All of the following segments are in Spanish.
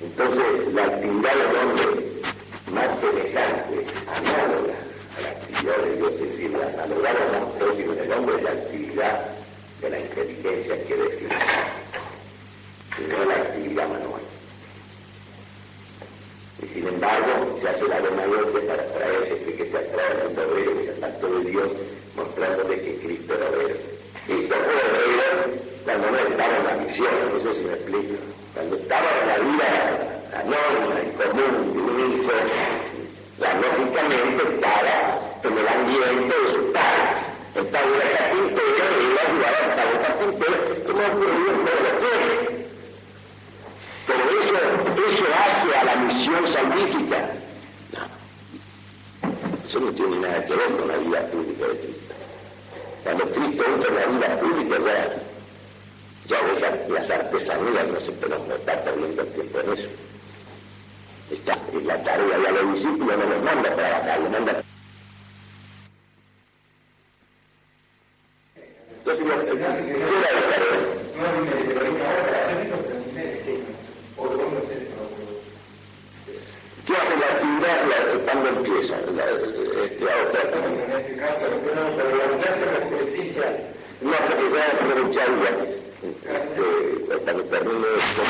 Entonces, la actividad del hombre más semejante, análoga a la actividad de Dios, es decir, la analogar más próxima del hombre es la actividad de la inteligencia que define, y no la actividad manual. Y sin embargo, se hace la demagogia para traerse que se atrae al mundo obrero, que se apartó de Dios, mostrándole que Cristo era obrero. Cristo fue obrero cuando no estaba en la misión, no sé si me explico. Cuando estaba en la vida anónima y común de un hijo, ya lógicamente estaba en el ambiente de su padre. El padre era carpintero y él ayudaba al padre carpintero, como ocurrió en todos los tiempos. Pero eso hace a la misión salvífica. No. Eso no tiene nada que ver con la vida pública de Cristo. Cuando Cristo entra en la vida pública ya deja las artesanías, no se pueden estar perdiendo el tiempo en eso. Está en la tarea de los discípulos, no los manda a trabajar, los manda. Entonces, ¿qué era esa hora? ¿Qué hace la actividad cuando empieza? En este caso, pero la característica no, porque voy a aprovechar cuando termine esto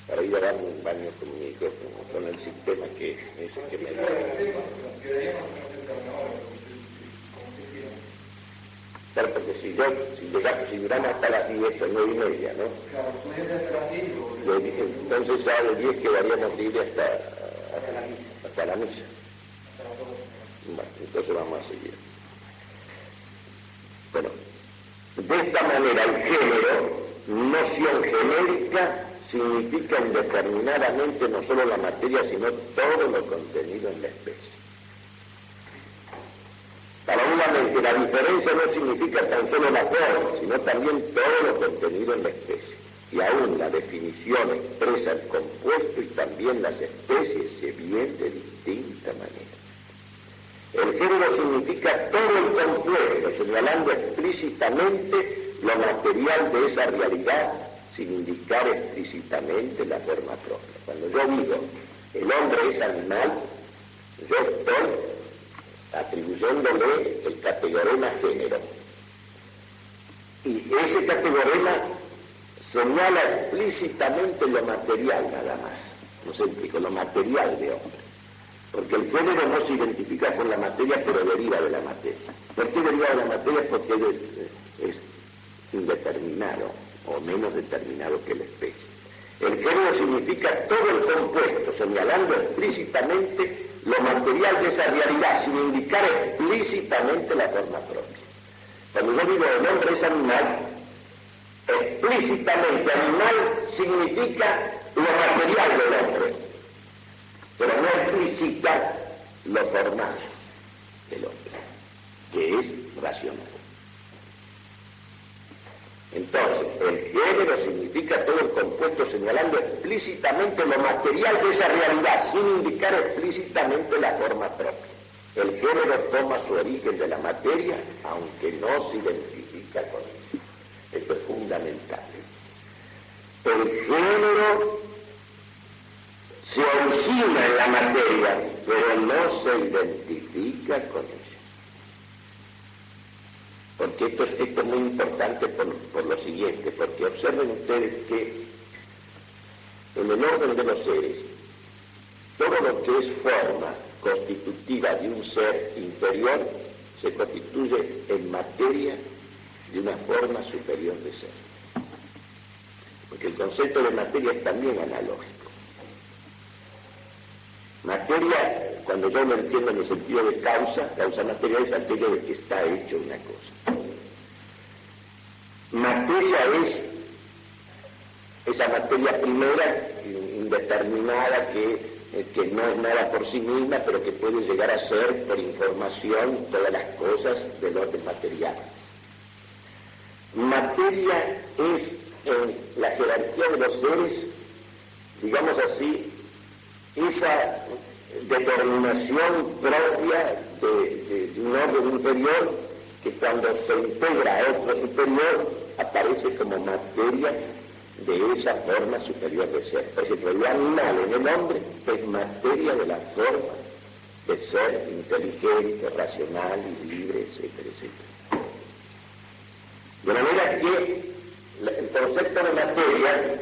para ir a darme un baño con mi micrófono, con el sistema que es el que me da. Claro, porque si llegamos hasta las 10 o 9:30, ¿no? Claro, entonces ya de 10 quedaríamos libres hasta la misa. Bueno, entonces vamos a seguir. Bueno, de esta manera el género, noción genérica, significa indeterminadamente no solo la materia, sino todo lo contenido en la especie. Paralelamente, la diferencia no significa tan solo la forma, sino también todo lo contenido en la especie. Y aún la definición expresa el compuesto y también las especies se ven de distinta manera. El género significa todo el compuesto, señalando explícitamente lo material de esa realidad, sin indicar explícitamente la forma propia. Cuando yo digo el hombre es animal, yo estoy atribuyéndole el categorema género. Y ese categorema señala explícitamente lo material nada más, no se explica lo material de hombre. Porque el género no se identifica con la materia, pero deriva de la materia. ¿Por qué deriva de la materia? Porque es indeterminado o menos determinado que la especie. El género significa todo el compuesto, señalando explícitamente lo material de esa realidad, sin indicar explícitamente la forma propia. Cuando yo digo el hombre es animal, explícitamente animal significa lo material del hombre, pero no explicita lo formal del hombre, que es racional. Entonces, el género significa todo el compuesto señalando explícitamente lo material de esa realidad, sin indicar explícitamente la forma propia. El género toma su origen de la materia, aunque no se identifica con ella. Esto es fundamental. El género se origina en la materia, pero no se identifica con ella. Porque esto es muy importante por lo siguiente, porque observen ustedes que en el orden de los seres, todo lo que es forma constitutiva de un ser inferior se constituye en materia de una forma superior de ser. Porque el concepto de materia es también analógico. Materia, cuando yo lo entiendo en el sentido de causa material es aquello de que está hecho una cosa. Materia es esa materia primera, indeterminada, que no es nada por sí misma, pero que puede llegar a ser, por información, todas las cosas del orden material. Materia es, en la jerarquía de los seres, digamos así, esa determinación propia de un orden inferior que cuando se integra a otro superior aparece como materia de esa forma superior de ser. Por ejemplo, el animal en el hombre es materia de la forma de ser inteligente, racional y libre, etcétera, etcétera. De manera que el concepto de materia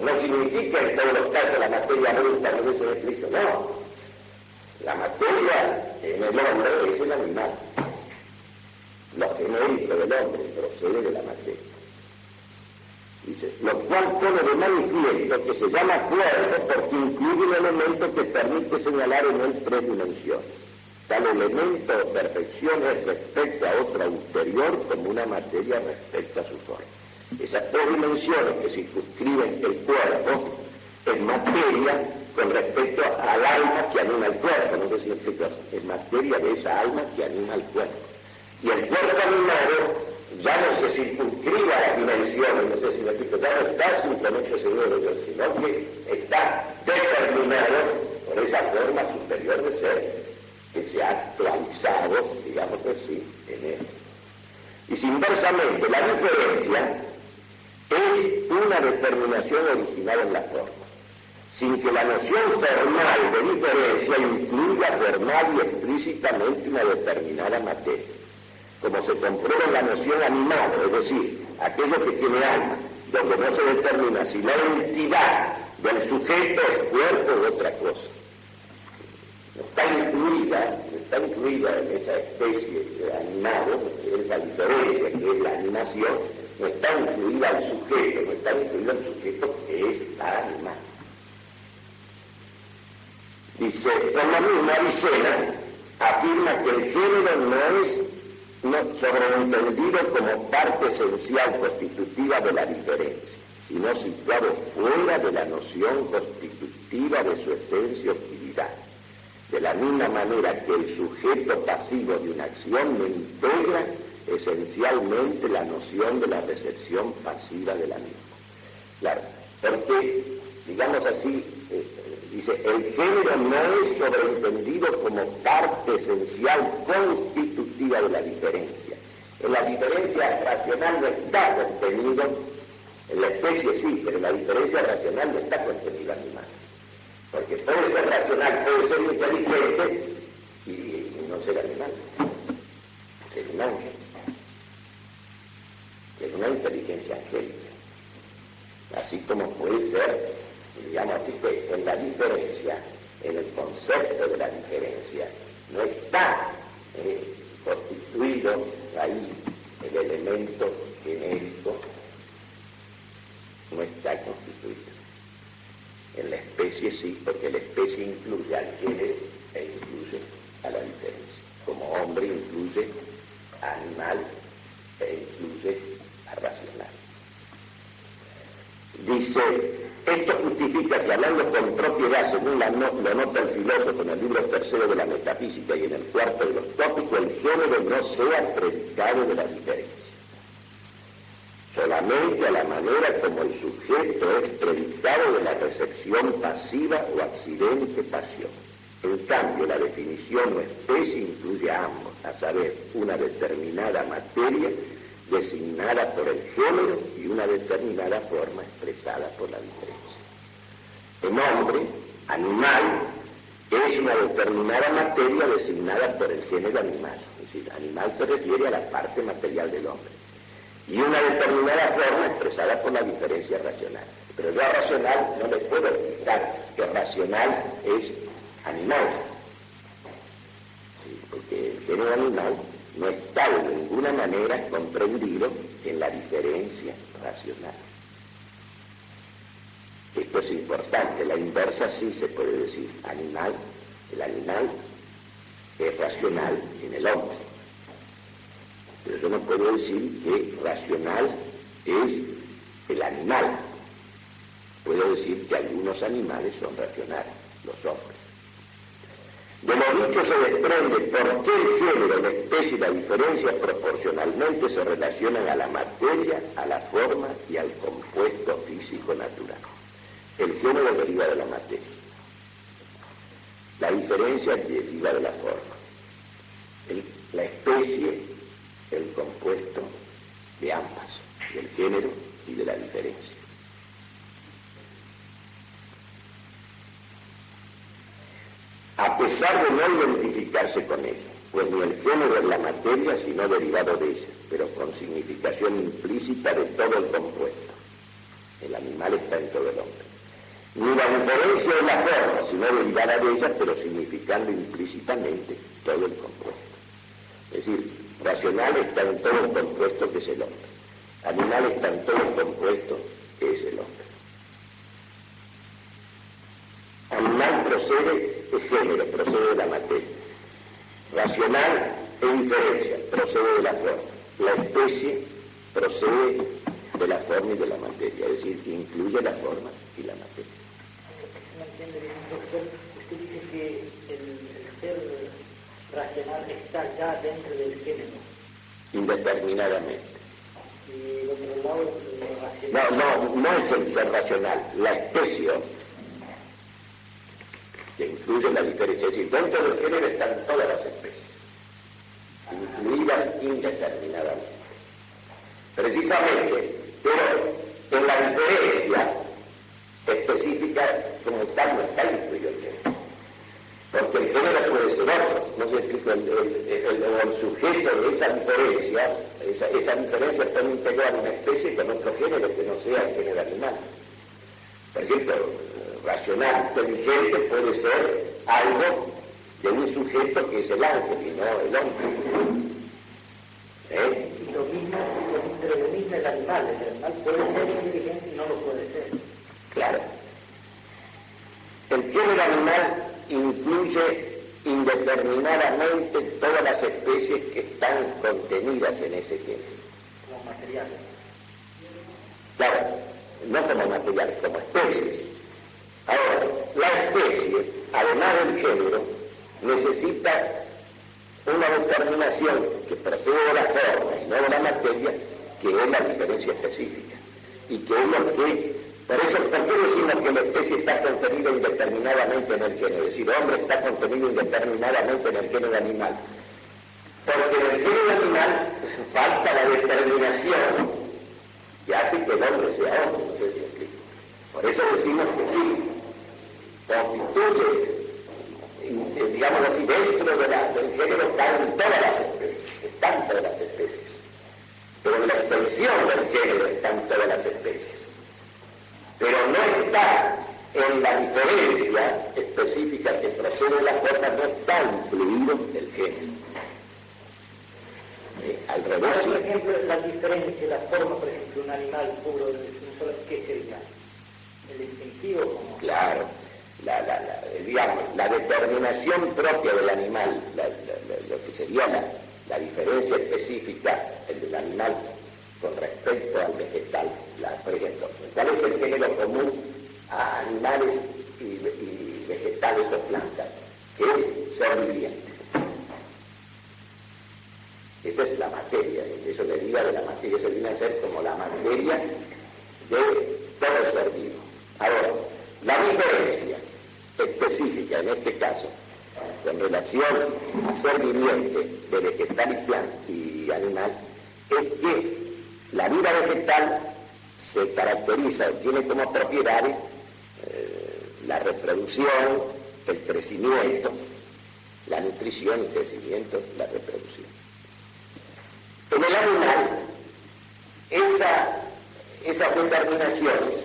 no significa en todos los casos la materia bruta, no es de Cristo, no. La materia en el hombre es el animal. Lo genérico del hombre procede de la materia. Dice, lo cual pone de manifiesto que se llama cuerpo porque incluye un elemento que permite señalar en él tres dimensiones. Tal elemento o perfección es respecto a otra ulterior como una materia respecto a su forma. Esas tres dimensiones que circunscriben el cuerpo es materia con respecto al alma que anima el cuerpo, no sé si me explico, es materia de esa alma que anima el cuerpo. Y el cuerpo animado ya no se circunscribe a las dimensiones, no sé si me explico, ya no está simplemente seguro de Dios, sino que está determinado por esa forma superior de ser que se ha actualizado, digamos así, en él. Y si inversamente la diferencia es una determinación original en la forma, sin que la noción formal de diferencia incluya formal y explícitamente una determinada materia, como se comprueba en la noción animal, es decir, aquello que tiene alma, donde no se determina si la entidad del sujeto es cuerpo u otra cosa. No está incluida en esa especie de animado, esa diferencia que es la animación, no está incluida el sujeto, no está incluido el sujeto que es la animal. Dice, por la misma Avicena afirma que el género no es sobreentendido como parte esencial constitutiva de la diferencia, sino situado fuera de la noción constitutiva de su esencia o actividad, de la misma manera que el sujeto pasivo de una acción no integra esencialmente la noción de la recepción pasiva de la misma. Claro, porque, digamos así, dice, el género no es sobreentendido como parte esencial constitutiva de la diferencia. En la diferencia racional no está contenido, en la especie sí, pero en la diferencia racional no está contenido animal. Porque puede ser racional, puede ser inteligente y no ser animal. Ser un ángel. Es una inteligencia angélica. Así como puede ser, digamos así, que en la diferencia, en el concepto de la diferencia, no está constituido ahí el elemento genérico, no está constituido. En la especie sí, porque la especie incluye al género e incluye a la diferencia. Como hombre incluye a animal e incluye a racional. Dice, esto justifica que hablando con propiedad, según lo nota el filósofo en el libro tercero de la metafísica y en el cuarto de los tópicos, el género no sea predicado de la diferencia, solamente a la manera como el sujeto es predicado de la recepción pasiva o accidente pasión. En cambio, la definición o especie incluye a ambos, a saber, una determinada materia designada por el género y una determinada forma expresada por la diferencia. El hombre, animal, es una determinada materia designada por el género animal, es decir, animal se refiere a la parte material del hombre, y una determinada forma expresada por la diferencia racional. Pero yo a racional no le puedo explicar que racional es animal, ¿sí? Porque el género animal no está de ninguna manera comprendido en la diferencia racional. Esto es importante, la inversa sí se puede decir, animal, el animal es racional en el hombre. Pero yo no puedo decir que racional es el animal. Puedo decir que algunos animales son racionales, los hombres. De lo dicho se desprende por qué el género, la especie y la diferencia proporcionalmente se relacionan a la materia, a la forma y al compuesto físico natural. El género deriva de la materia. La diferencia deriva de la forma. La especie, el compuesto de ambas, del género y de la diferencia. A pesar de no identificarse con ella, pues ni el género es la materia, sino derivado de ella, pero con significación implícita de todo el compuesto. El animal está en todo el hombre. Ni la diferencia es la forma, sino derivada de ella, pero significando implícitamente todo el compuesto. Es decir, racional está en todo el compuesto que es el hombre. Animal está en todo el compuesto que es el hombre. Animal procede de género, procede de la materia. Racional es diferencia, procede de la forma. La especie procede de la forma y de la materia, es decir, incluye la forma y la materia. No entiende bien, doctor. Usted dice que el ser racional está ya dentro del género. Indeterminadamente. Y por otro lado, racional. No es el ser racional, la especie que incluye la diferencia. Es decir, dentro del género están todas las especies, incluidas indeterminadamente. Precisamente, pero en la diferencia específica como tal no está incluido el género. Porque el género puede ser otro, no se explica, el sujeto de esa diferencia, esa diferencia puede integrar una especie con otro género que no sea el género animal. Por ejemplo, racional, inteligente puede ser algo de un sujeto que es el ángel y no el hombre. Y lo mismo el animal. El animal puede ser inteligente y no lo puede ser. Claro. El género animal incluye indeterminadamente todas las especies que están contenidas en ese género. Como materiales. Claro, no como materiales, como especies. Ahora, la especie, además del género, necesita una determinación que procede de la forma y no de la materia, que es la diferencia específica. Y que es lo que, por eso, ¿por qué decimos que la especie está contenida indeterminadamente en el género? Es decir, el hombre está contenido indeterminadamente en el género animal. Porque en el género animal falta la determinación que hace que el hombre sea hombre, no sé si me explico. Por eso decimos que sí, constituye, digamos así, dentro del género están todas las especies, pero en la extensión del género están todas las especies, pero no está en la diferencia específica que procede de la forma, no está incluido el género. Al revés. Por ejemplo, la diferencia, la forma, por ejemplo, un animal puro de un solo, ¿qué sería? ¿El instintivo como? Claro. Digamos, la determinación propia del animal, lo que sería la diferencia específica del animal con respecto al vegetal. Por ejemplo, ¿cuál es el género común a animales y vegetales o plantas? Que es ser viviente. Esa es la materia, eso deriva de la materia, eso viene a ser como la materia de todo ser vivo. Ahora, la diferencia específica en este caso, en relación a ser viviente de vegetal y animal, es que la vida vegetal se caracteriza, tiene como propiedades la reproducción, el crecimiento, la nutrición, el crecimiento, la reproducción. En el animal, esas determinaciones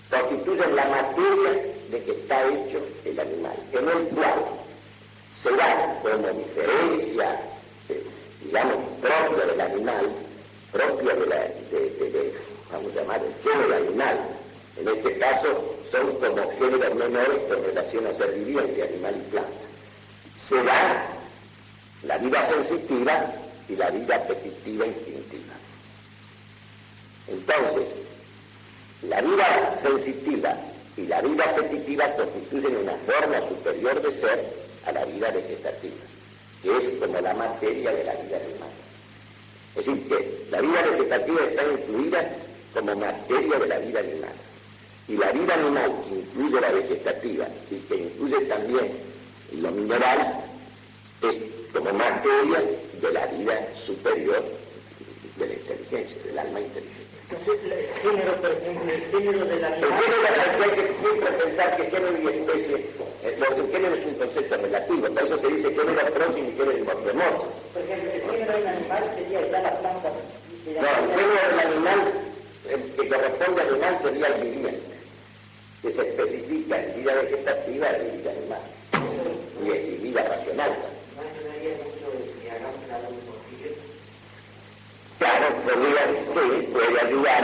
constituyen la materia de que está hecho el animal, en el cual se da como diferencia, digamos, propia del animal, propia vamos a llamar, el género animal. En este caso son como géneros menores con relación a ser viviente, animal y planta. Se da la vida sensitiva y la vida apetitiva instintiva. Entonces, la vida sensitiva y la vida apetitiva constituyen una forma superior de ser a la vida vegetativa, que es como la materia de la vida animal. Es decir, que la vida vegetativa está incluida como materia de la vida animal. Y la vida animal, que incluye la vegetativa y que incluye también lo mineral, es como materia de la vida superior, de la inteligencia, del alma inteligente. Entonces, el género, por ejemplo, el género del El animal... género, hay que siempre pensar que género y especie, el género es un concepto relativo, por eso se dice género próximo y género remoto. Por ejemplo, el género del animal sería ya la planta... No, el género del animal, el que corresponde al animal sería el viviente, que se especifica en vida vegetativa y vida animal, y vida racional. ¿No ayudaría mucho que hagamos la luz porfirio? Claro, sí, puede ayudar,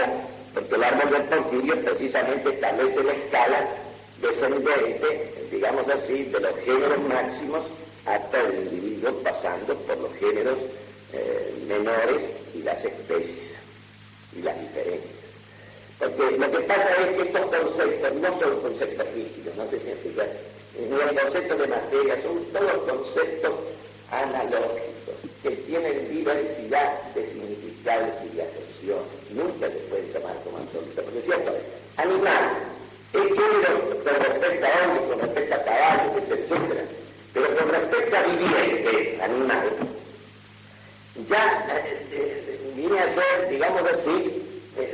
porque el árbol del porfirio precisamente establece la escala descendente, digamos así, de los géneros máximos hasta el individuo, pasando por los géneros menores y las especies y las diferencias. Porque lo que pasa es que estos conceptos no son conceptos rígidos, no sé si explicar, ni el concepto de materia, son todos conceptos analógicos que tienen diversidad de significados y de acepción. Nunca se pueden llamar como absolutos, porque es cierto, animal es género con respecto a hombres, con respecto a caballos, etcétera, pero con respecto a viviente, animal, ya viene a ser, digamos así,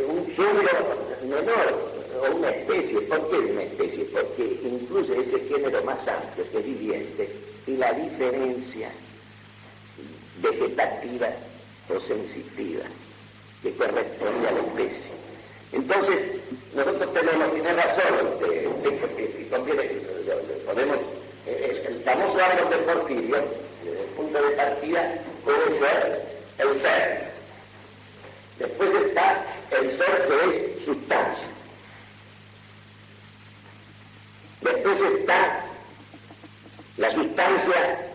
un género menor o una especie. ¿Por qué una especie? Porque incluye ese género más amplio que es viviente y la diferencia vegetativa o sensitiva que corresponde a la especie. Entonces, nosotros tiene razón, que conviene, podemos, el famoso árbol de Porfirio, desde el punto de partida, puede ser el ser. Después está el ser que es sustancia. Después está la sustancia,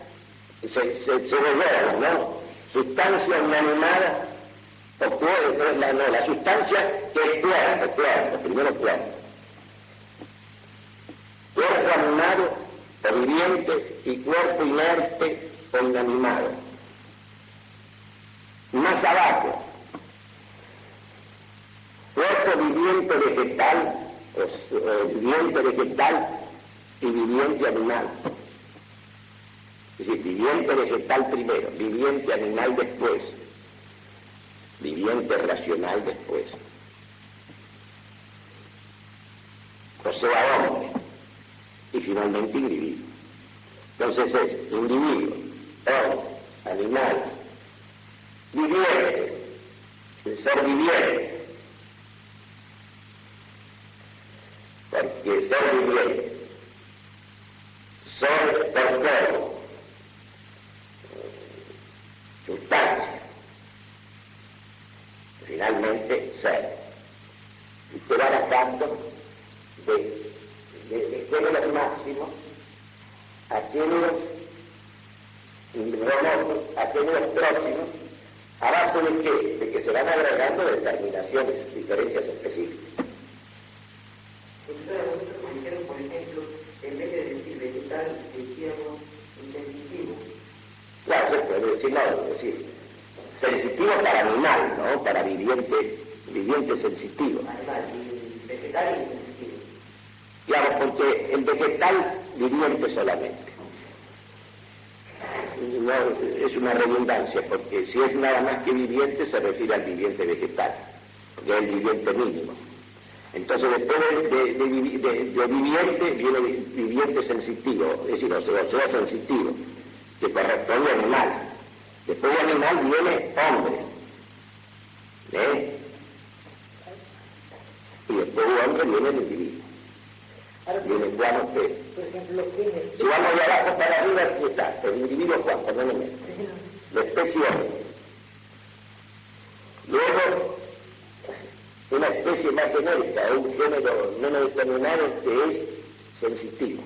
se revuelve, ¿no? Sustancia inanimada, o la sustancia que es cuerpo, primero cuerpo. Cuerpo animado o viviente y cuerpo inerte o inanimado. Más abajo, cuerpo viviente vegetal, viviente vegetal y viviente animal. Es decir, viviente vegetal primero, viviente animal después, viviente racional después. O sea, hombre, y finalmente individuo. Entonces es individuo, hombre, animal, viviente, el ser viviente. Porque ser viviente, ser corpóreo, sustancia, finalmente ser. Y te va bajando de géneros máximos a géneros remotos, a géneros próximos, ¿a base de qué? De que se van agregando determinaciones, diferencias específicas. Nosotros dijeron, por ejemplo, en vez de decir vegetal, decíamos insensitivo. Claro, se puede decir, no, es decir, sensitivo para animal, ¿no? Para viviente sensitivo. Animal, y vegetal y insensitivo. Claro, porque el vegetal viviente solamente. No, es una redundancia, porque si es nada más que viviente, se refiere al viviente vegetal, que es el viviente mínimo. Entonces, después de viviente viene viviente sensitivo, es decir, o sea, sensitivo, que corresponde a animal. Después de animal viene hombre. Y después de hombre viene el individuo. Viene Juan Ortega. Por ejemplo, si vamos de abajo para arriba, aquí está, el individuo Juan, perdónenme. La especie hombre. Luego, una especie más genérica, un género menos determinado que es sensitivo.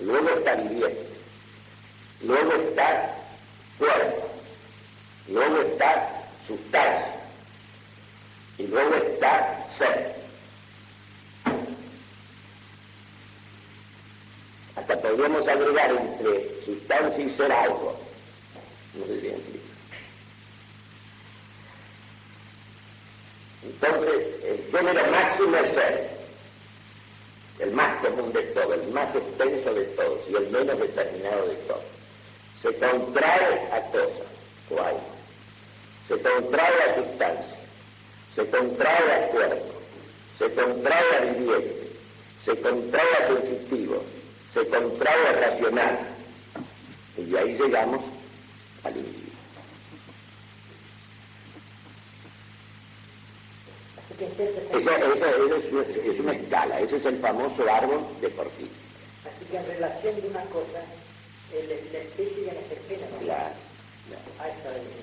Luego está viviente. Luego está cuerpo. Luego está sustancia. Y luego está ser. Hasta podríamos agregar entre sustancia y ser algo. No sé si me explico. Entonces, el género máximo es ser, el más común de todos, el más extenso de todos y el menos determinado de todos. Se contrae a cosas o algo. se contrae a sustancia, se contrae a cuerpo, se contrae a viviente, se contrae a sensitivo, se contrae a racional, y ahí llegamos al individuo. Esa es una escala, ese es el famoso árbol deportivo. Así que en relación de una cosa, la especie ya no se espera, ¿no? Claro.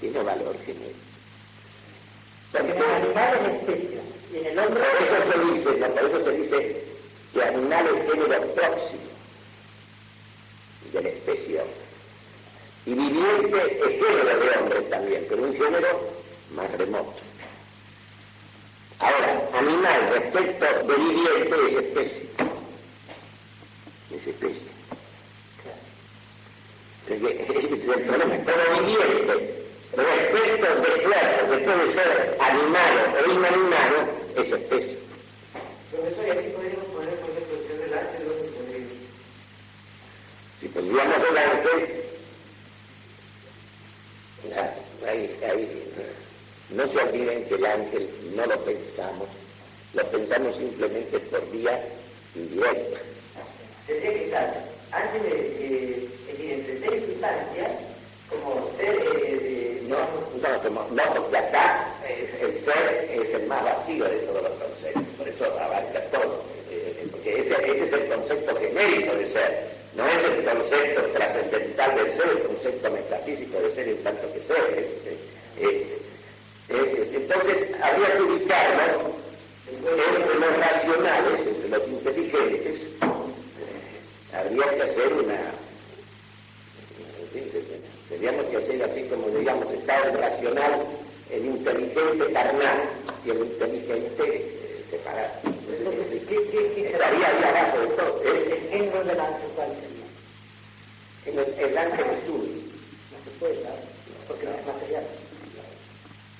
Tiene valor genérico. Porque en el animal es especie, y en el hombre... Por eso se dice que animal es género próximo de la especie hombre. Y viviente es género de hombre también, pero un género más remoto. Ahora, animal respecto de viviente es especie. Es especie. El problema, todo viviente respecto de cuerpo, que puede ser animado o inanimado, es especie. Profesor, y aquí podríamos poner, por ejemplo, el del ángel, ¿dónde podríamos? Si pondríamos el ángel, no se olviden que el ángel no lo pensamos simplemente por vía indirecta. Tendría que estar antes de entre ser y sustancia, como ser No, porque acá el ser es el más vacío de todos los conceptos, por eso abarca todo, porque este es el concepto genérico de ser, no es el concepto trascendental del ser, el concepto metafísico de ser en tanto que ser. Entonces habría que ubicarnos entre los racionales, entre los inteligentes. Habría que hacer tendríamos que hacer así como digamos, está el racional, el inteligente carnal y el inteligente separado. ¿Qué estaría ahí abajo de todo? el género del ángel cuál sería? El ángel es uno. No se puede, ¿no? Porque no es material.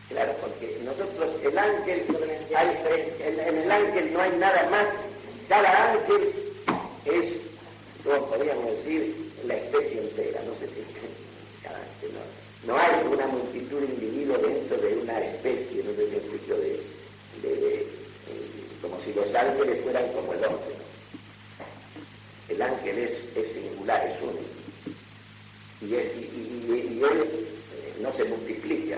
Claro, porque nosotros, el ángel, en el ángel no hay nada más. Cada ángel es, como podríamos decir, la especie entera. No sé si cada ángel, no hay una multitud de individuos dentro de una especie, no sé si explico como si los ángeles fueran como el hombre, ¿no? El ángel es singular, es único. Y él no se multiplica.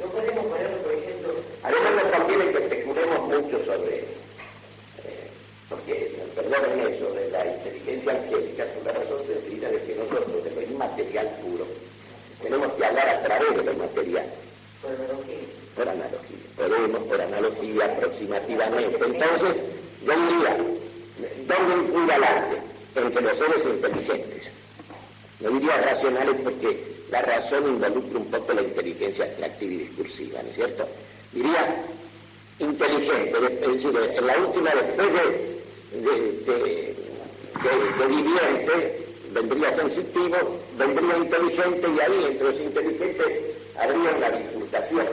No podemos ponerlo, por ejemplo... Además no conviene que especulemos mucho sobre, porque, perdonen eso, de la inteligencia angélica, por la razón sencilla de que nosotros, de lo inmaterial puro, tenemos que hablar a través de lo material. Por analogía. Por analogía, aproximativamente. Entonces, yo diría, ¿dónde influye el arte? Entre los seres inteligentes. No diría racionales porque la razón involucra un poco la inteligencia abstractiva y discursiva, ¿no es cierto? Diría inteligente, es decir, en la última, después de viviente, vendría sensitivo, vendría inteligente, y ahí entre los inteligentes habría una bifurcación.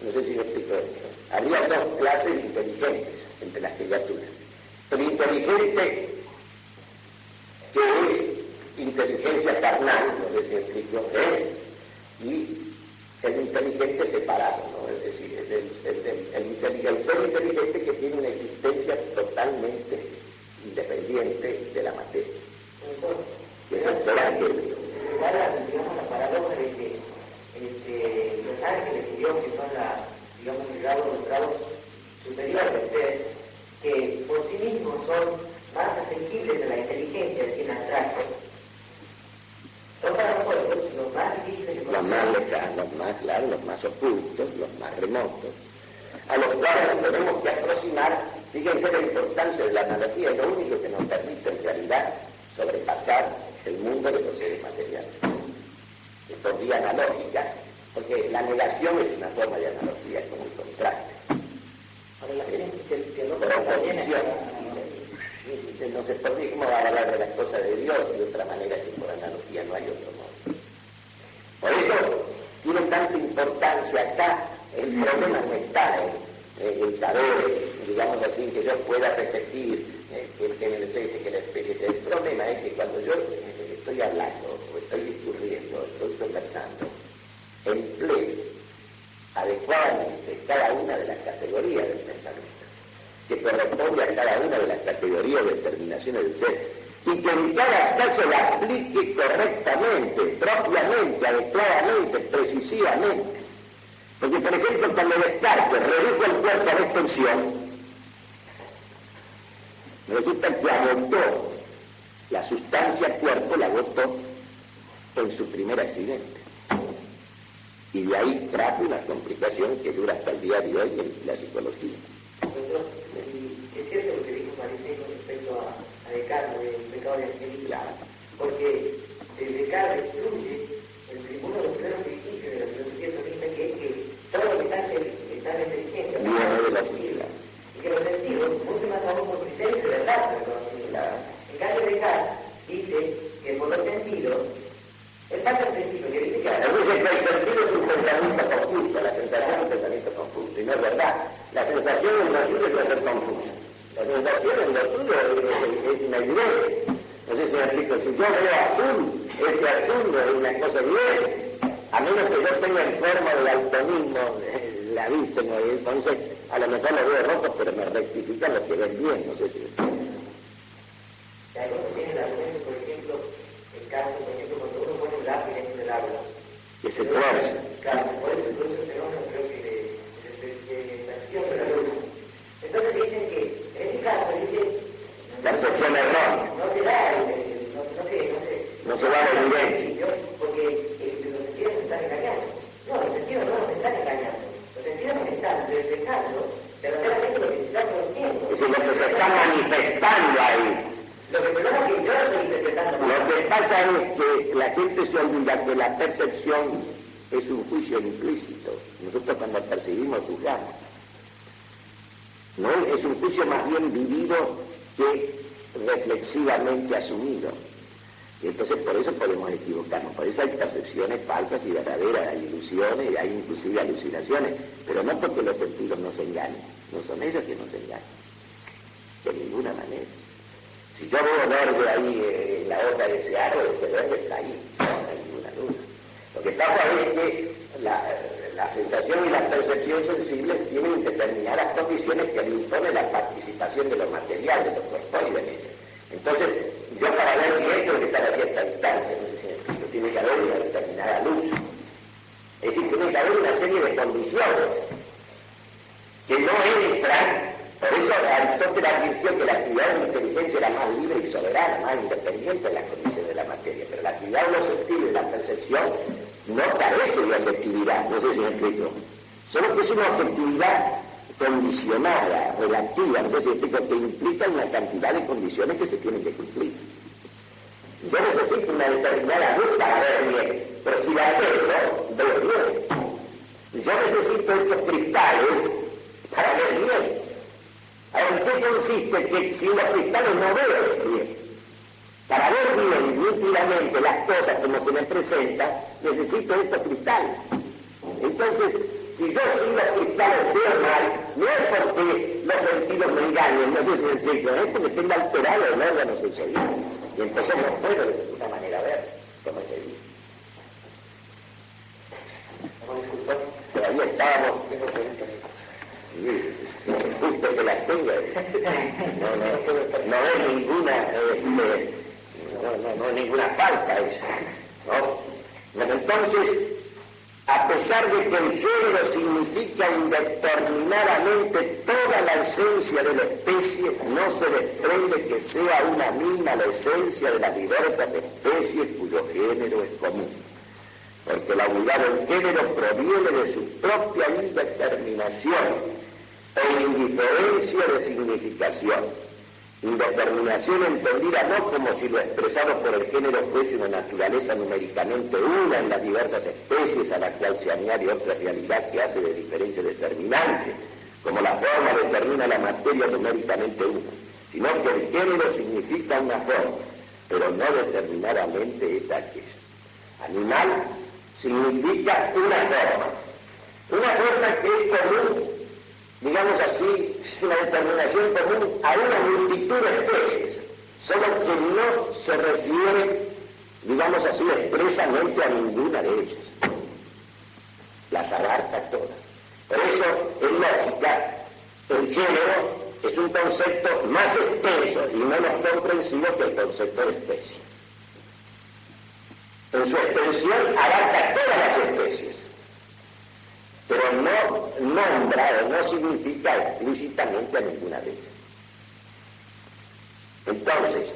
No sé si me explico esto. Habría dos clases inteligentes entre las criaturas. El inteligente, que es inteligencia carnal, no sé si me explico, y el inteligente separado, ¿no? Es decir, el ser inteligente que tiene una existencia totalmente independiente de la materia. Que es el ser angélico. Digamos, la paradoja de que los ángeles y Dios, que son los grados superiores del ser, que por sí mismos son más asequibles de la inteligencia, es decir, abstracto, son para nosotros los más difíciles, los más lejanos, los más claros, los más ocultos, los más remotos, a los cuales nos tenemos que aproximar. Fíjense la importancia de la analogía, es lo único que nos permite en realidad sobrepasar el mundo de los seres materiales. Es por vía analógica, porque la negación es una forma de analogía, es como un contraste. Ahora la gente que no no se puede, ¿cómo va a hablar de las cosas de Dios de otra manera que por analogía? No hay otro modo. Por eso tiene tanta importancia acá. El problema no está en saber, digamos así, que yo pueda repetir que el género es este, que la especie es. El problema es que cuando yo estoy hablando, o estoy discurriendo, estoy conversando, empleo categoría del pensamiento, que corresponde a cada una de las categorías de determinaciones del ser, y que en cada caso la aplique correctamente, propiamente, adecuadamente, precisivamente. Porque, por ejemplo, cuando Descartes redujo el cuerpo a la extensión, resulta que agotó la sustancia cuerpo, la agotó en su primer accidente. Y de ahí trajo una complicación que dura hasta el día de hoy en la psicología. Doctor, es cierto lo que dijo Marisé con respecto a Descartes, del pecado de Angelica, porque Descartes destruye uno de los primeros principios de la filosofía tomista, que es que todo lo que está en la inteligencia viene de la utilidad. Y que los sentidos mucho más aún por criterios de verdad del conocimiento. En cambio, Descartes dice que por los sentidos, él pasa el principio que dice que el sentido es un pensamiento confuso, la sensación es un pensamiento confuso, y no es verdad. La sensación en lo suyo es ser confuso. La sensación en lo suyo es una evidencia. No sé si me explico, si yo veo azul, ese azul es una cosa bien, a menos que yo tenga en forma de daltonismo la vista, ¿no? Entonces a lo mejor lo veo rojo, pero me rectifican lo que ven bien, no sé si... Algunos tienen el argumento, por ejemplo, el caso, por ejemplo, cuando uno pone un lápiz dentro del agua, que se tuerce. claro, por eso produce un fenómeno, creo que de extracción de la luz. Entonces dicen que, en este caso, dice... Percepción errónea. No se da, no se da la evidencia. Porque los sentidos nos están engañando. No, los sentidos no nos están engañando. Los sentidos nos están reflejando verdaderamente lo que se está conociendo. Es decir, lo que se está manifestando ahí. Lo que pasa es que yo lo estoy interpretando. Lo que pasa es que la gente se olvida que la percepción es un juicio implícito. Nosotros cuando percibimos juzgamos. No es un juicio más bien vivido que reflexivamente asumido. Y entonces por eso podemos equivocarnos, por eso hay percepciones falsas y verdaderas, hay ilusiones y hay inclusive alucinaciones, pero no porque los sentidos nos engañen, no son ellos que nos engañan, de ninguna manera. Si yo veo verde ahí en la hoja de ese árbol, ese verde está ahí, no hay ninguna duda. Lo que pasa es que la sensación y la percepción sensibles tienen determinadas condiciones que le imponen la participación de los materiales, de los corpóreos en ellos. Entonces, yo para ver bien tengo que estar a cierta distancia, no sé si me explico, tiene que haber una determinada luz. Es decir, tiene que haber una serie de condiciones que no entran. Por eso Aristóteles advirtió que la actividad de la inteligencia era más libre y soberana, más independiente de las condiciones de la materia, pero la actividad de los sentidos y la percepción no carece de objetividad, no sé si me explico. Solo que es una objetividad condicionada, relativa, no sé si me explico, que implica una cantidad de condiciones que se tienen que cumplir. Yo necesito una determinada luz para ver bien, pero si la tengo, veo bien. Yo necesito estos cristales para ver bien. Ahora, ¿en qué consiste que si los cristales no veo bien? Para ver bien, nítidamente, las cosas como se me presentan, necesito estos cristales. Entonces, si yo sin los cristales veo mal, no es porque los sentidos me engañen, no sé si me explico, es porque tengo alterado el órgano sensorial. Y entonces no puedo de ninguna manera ver como se dice. Todavía estábamos... Justo que las tenga, no es ninguna, no es ninguna falta esa, ¿no? Bueno, entonces, a pesar de que el género significa indeterminadamente toda la esencia de la especie, no se desprende que sea una misma la esencia de las diversas especies cuyo género es común. Porque la unidad del género proviene de su propia indeterminación e indiferencia de significación. Indeterminación entendida no como si lo expresado por el género fuese una naturaleza numéricamente una en las diversas especies a la cual se añade otra realidad que hace de diferencia determinante, como la forma determina la materia numéricamente una, sino que el género significa una forma, pero no determinadamente es aquella. Animal significa una forma que es común, digamos así, una determinación común a una multitud de especies, solo que no se refiere, digamos así, expresamente a ninguna de ellas. Las abarca todas. Por eso es lógica el género es un concepto más extenso y menos comprensivo que el concepto de especie. En su extensión abarca todas las especies, pero no nombra o no significa explícitamente a ninguna de ellas. Entonces,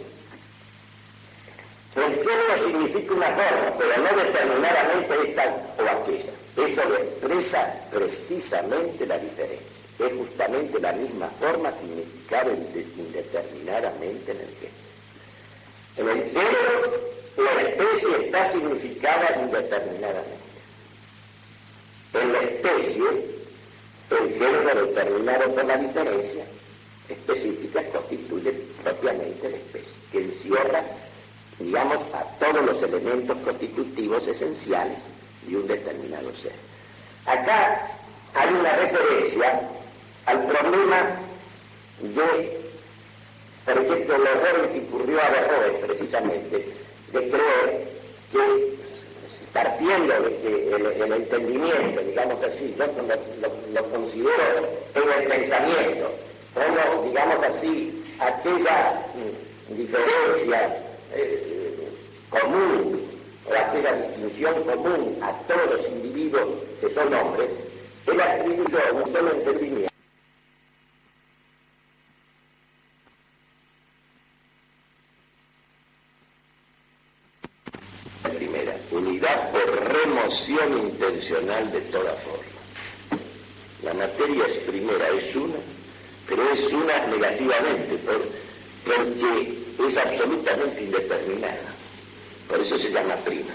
el género significa una forma, pero no determinadamente esta o aquella. Eso lo expresa precisamente la diferencia. Es justamente la misma forma significada indeterminadamente en el género. En el género, la especie está significada indeterminadamente. En la especie, el género determinado por la diferencia específica constituye propiamente la especie, que encierra, digamos, a todos los elementos constitutivos esenciales de un determinado ser. Acá hay una referencia al problema de, por ejemplo, el error que ocurrió a Berroes precisamente, de creer que, partiendo de que el entendimiento, digamos así, yo lo considero en el pensamiento, como, digamos así, aquella diferencia común, o aquella distinción común a todos los individuos que son hombres, él atribuyó un solo entendimiento. La primera, unidad por remoción intencional de toda forma. La materia es primera, es una, pero es una negativamente, porque es absolutamente indeterminada. Por eso se llama prima.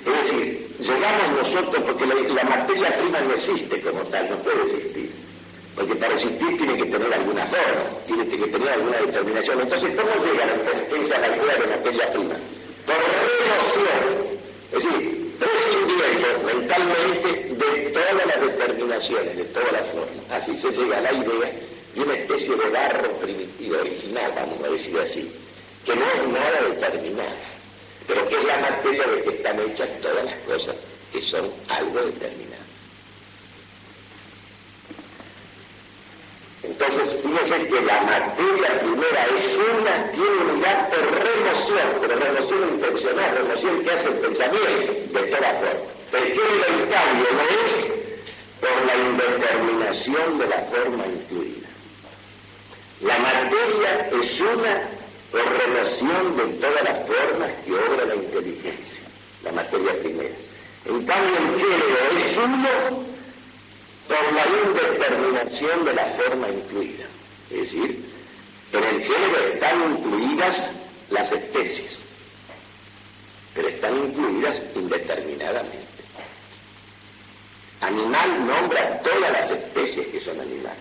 Es decir, llegamos nosotros, porque la materia prima no existe como tal, no puede existir. Porque para existir tiene que tener alguna forma, tiene que tener alguna determinación. Entonces, ¿cómo llega la inteligencia a la idea de materia prima? Por remoción, es decir, prescindiendo mentalmente de todas las determinaciones, de todas las formas. Así se llega a la idea de una especie de barro primitivo, original, vamos a decir así, que no es nada determinada, pero que es la materia de que están hechas todas las cosas que son algo determinado. Entonces, fíjense que la materia primera es una, tiene unidad por remoción, pero remoción intencional, remoción que hace el pensamiento de toda forma. El género, en cambio, no es por la indeterminación de la forma incluida. La materia es una por remoción de todas las formas que obra la inteligencia, la materia primera. En cambio, el género es uno por la indeterminación de la forma incluida. Es decir, en el género están incluidas las especies, pero están incluidas indeterminadamente. Animal nombra todas las especies que son animales,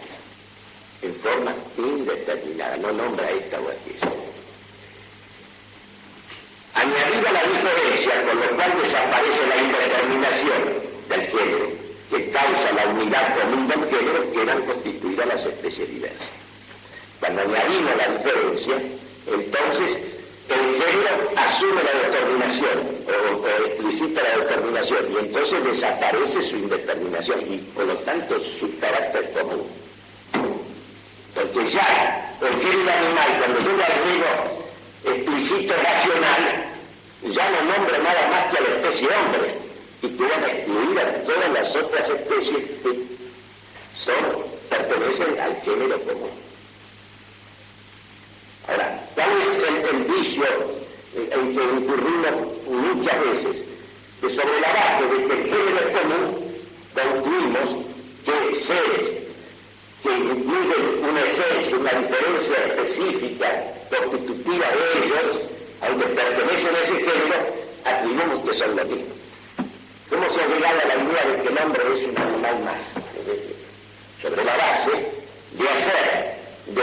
en forma indeterminada, no nombra esta o aquella. Añadida la diferencia, con lo cual desaparece la indeterminación del género, que causa la unidad común del género, quedan constituidas las especies diversas. Cuando añadimos la diferencia, entonces el género asume la determinación, o explicita la determinación, y entonces desaparece su indeterminación, y por lo tanto su carácter común. Porque ya el género animal, cuando yo le agrego explícito racional, ya no nombra nada más que a la especie hombre, y quedan excluidas todas las otras especies que pertenecen al género común. Ahora, ¿cuál es el vicio en que incurrimos muchas veces? Que sobre la base de que el género es común, concluimos que seres que incluyen una esencia, una diferencia específica, constitutiva de ellos, aunque pertenecen a ese género, atribuimos que son lo mismo. ¿Cómo se ha llegado a la idea de que el hombre es un animal más? Sobre la base de hacer de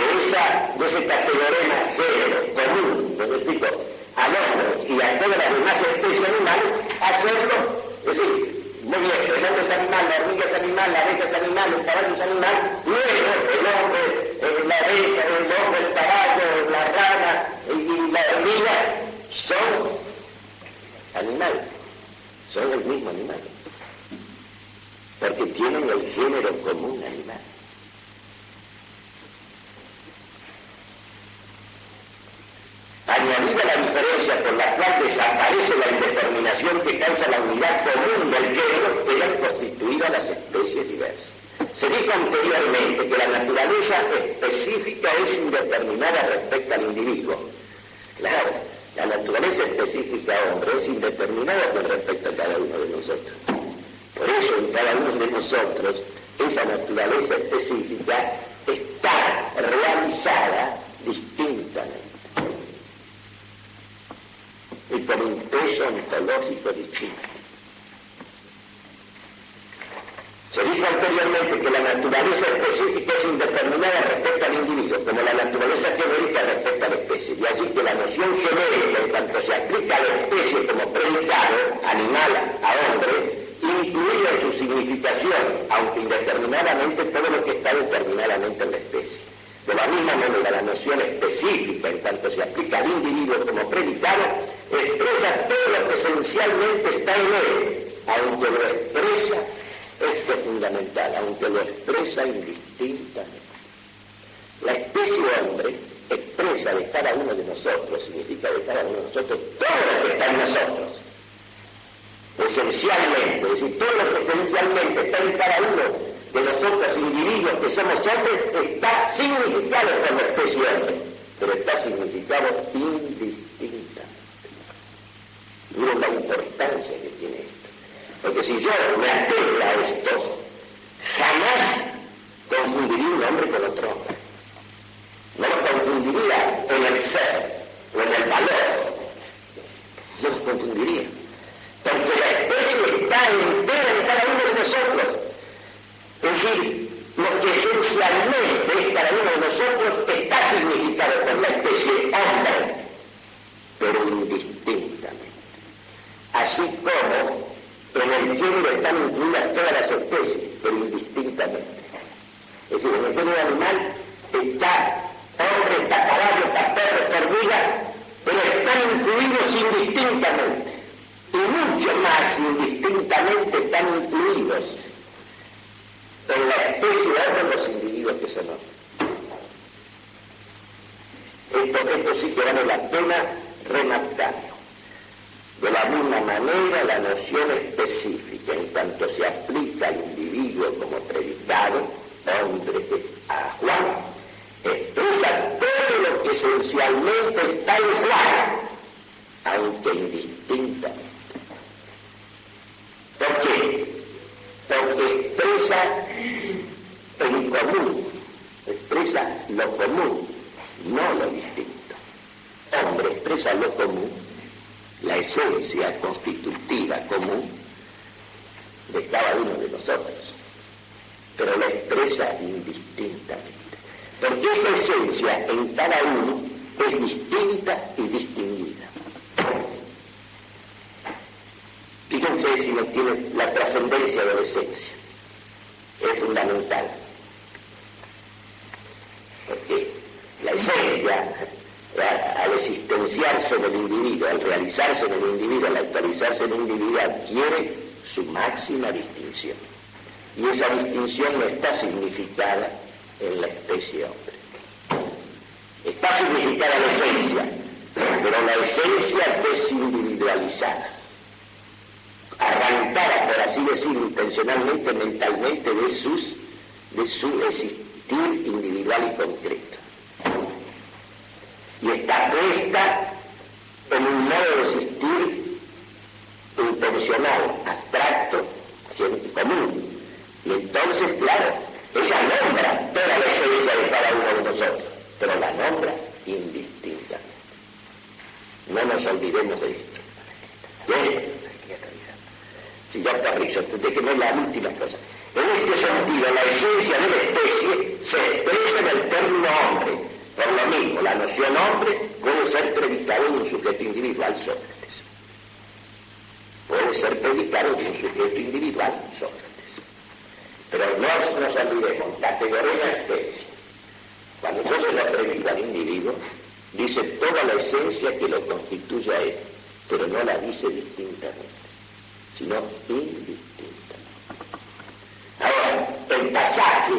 ese categorema género común, me explico, al hombre y a todas las demás especies animales, hacerlo, es decir, muy bien, el hombre es animal, la hormiga es animal, la abeja es animal, el caballo es animal, luego el hombre, la abeja, el hombre, el caballo, la rana y la hormiga son animales. Son el mismo animal, porque tienen el género común animal. conferencia por la cual desaparece la indeterminación que causa la unidad común del género, quedan constituidas las especies diversas. Se dijo anteriormente que la naturaleza específica es indeterminada respecto al individuo. Claro, la naturaleza específica hombre es indeterminada con respecto a cada uno de nosotros. Por eso en cada uno de nosotros esa naturaleza específica está realizada distintamente y con un peso ontológico distinto. Se dijo anteriormente que la naturaleza específica es indeterminada respecto al individuo, como la naturaleza genérica respecto a la especie, y así que la noción genérica, en cuanto se aplica a la especie como predicado, animal a hombre, incluye en su significación, aunque indeterminadamente, todo lo que está determinadamente en la especie. De la misma manera, la noción específica, en cuanto se aplica al individuo como predicado, expresa todo lo que esencialmente está en él, aunque lo expresa, esto es fundamental, aunque lo expresa indistintamente. La especie hombre expresa de cada uno de nosotros, significa de cada uno de nosotros, todo lo que está en nosotros. Esencialmente, es decir, todo lo que esencialmente está en cada uno de nosotros, individuos que somos hombres, está significado por la especie hombre, pero está significado indistintamente. Miren la importancia que tiene esto. Porque si yo me atengo a esto, jamás confundiría un hombre con otro hombre. No lo confundiría en el ser o en el valor. No lo confundiría. Porque la especie está entera en cada uno de nosotros. Es decir, lo que esencialmente es cada uno de nosotros está significado por la especie hombre, pero indistintamente. Así como en el género están incluidas todas las especies, pero indistintamente. Es decir, en el género animal está hombre, está caballo, está perro, está hormiga, pero están incluidos indistintamente. Y mucho más indistintamente están incluidos en la especie de los individuos que son hombres. Esto sí que vale la pena remarcarlo. De la misma manera, la noción específica, en cuanto se aplica al individuo como predicado, hombre, a Juan, expresa todo lo que esencialmente está en Juan, aunque indistintamente. ¿Por qué? Porque expresa en común, expresa lo común, no lo distinto. Hombre expresa lo común, la esencia constitutiva común de cada uno de nosotros, pero la expresa indistintamente, porque esa esencia en cada uno es distinta y distinguida. Fíjense si no tiene la trascendencia de la esencia, es fundamental, porque la esencia, al existenciarse en el individuo, al realizarse en el individuo, al actualizarse en el individuo, adquiere su máxima distinción. Y esa distinción no está significada en la especie hombre. Está significada la esencia, pero la esencia desindividualizada, arrancada, por así decirlo, intencionalmente, mentalmente, de su existir individual y concreto. Y está puesta en un modo de existir intencional, abstracto, común. Y entonces, claro, ella nombra toda la esencia de cada uno de nosotros, pero la nombra indistintamente. No nos olvidemos de esto. ¿Bien? Si ya está rico, déjenme la última cosa. En este sentido, la esencia de la especie se expresa en el término hombre. Por lo mismo, la noción hombre puede ser predicada en un sujeto individual, Sócrates. Puede ser predicado en un sujeto individual, Sócrates. Pero no nos olvidemos, categoría especie. Cuando yo se lo predico al individuo, dice toda la esencia que lo constituye a él, pero no la dice distintamente, sino indistintamente. Ahora, el pasaje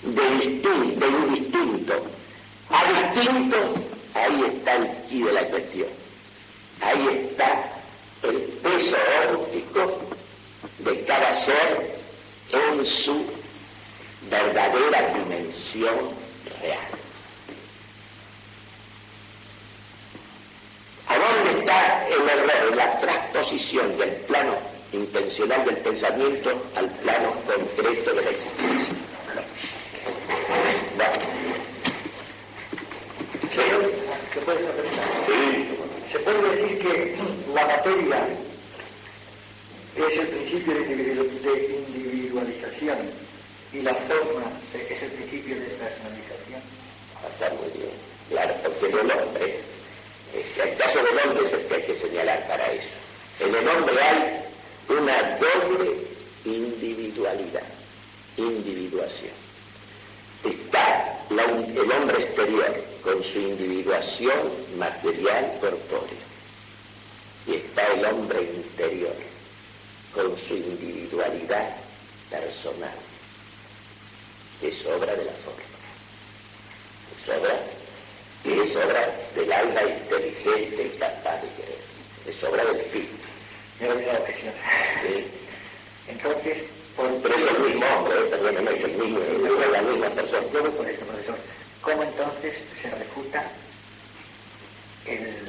de indistinto a distinto, ahí está el quid de la cuestión. Ahí está el peso óptico de cada ser en su verdadera dimensión real. ¿A dónde está el error? En la transposición del plano intencional del pensamiento al plano concreto de la existencia. ¿Se puede decir que la materia es el principio de individualización y la forma es el principio de personalización? Está muy bien, claro, porque en el hombre, el caso del hombre es el que hay que señalar para eso. En el hombre hay una doble individualidad, individuación. Está el hombre exterior con su individuación material corpórea y está el hombre interior con su individualidad personal, que es obra de la forma, es obra del alma inteligente y capaz de querer, es obra del espíritu. Me he olvidado que sí. Sí. Entonces, pero es el mismo hombre, perdóname, es el mismo, es la misma persona. Yo voy con esto, profesor. ¿Cómo entonces se refuta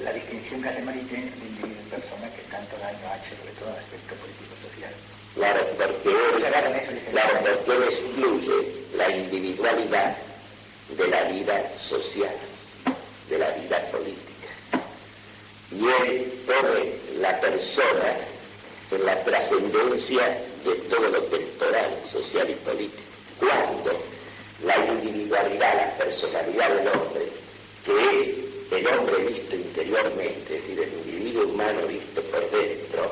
la distinción que hace Maritain entre individuo y persona que tanto daño ha hecho, sobre todo en el aspecto político-social? Claro, porque él excluye la individualidad de la vida social, de la vida política. Y él pone la persona en la trascendencia de todo lo temporal, social y político. Cuando la individualidad, la personalidad del hombre, que es el hombre visto interiormente, es decir, el individuo humano visto por dentro,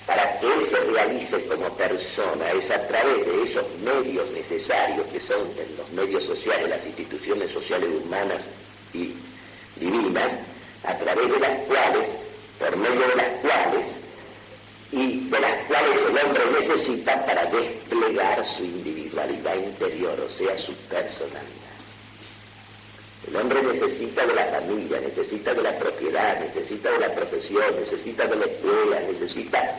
para que él se realice como persona, es a través de esos medios necesarios que son los medios sociales, las instituciones sociales humanas y divinas, a través de las cuales, por medio de las cuales, y de las cuales el hombre necesita para desplegar su individualidad interior, o sea, su personalidad. El hombre necesita de la familia, necesita de la propiedad, necesita de la profesión, necesita de la escuela, necesita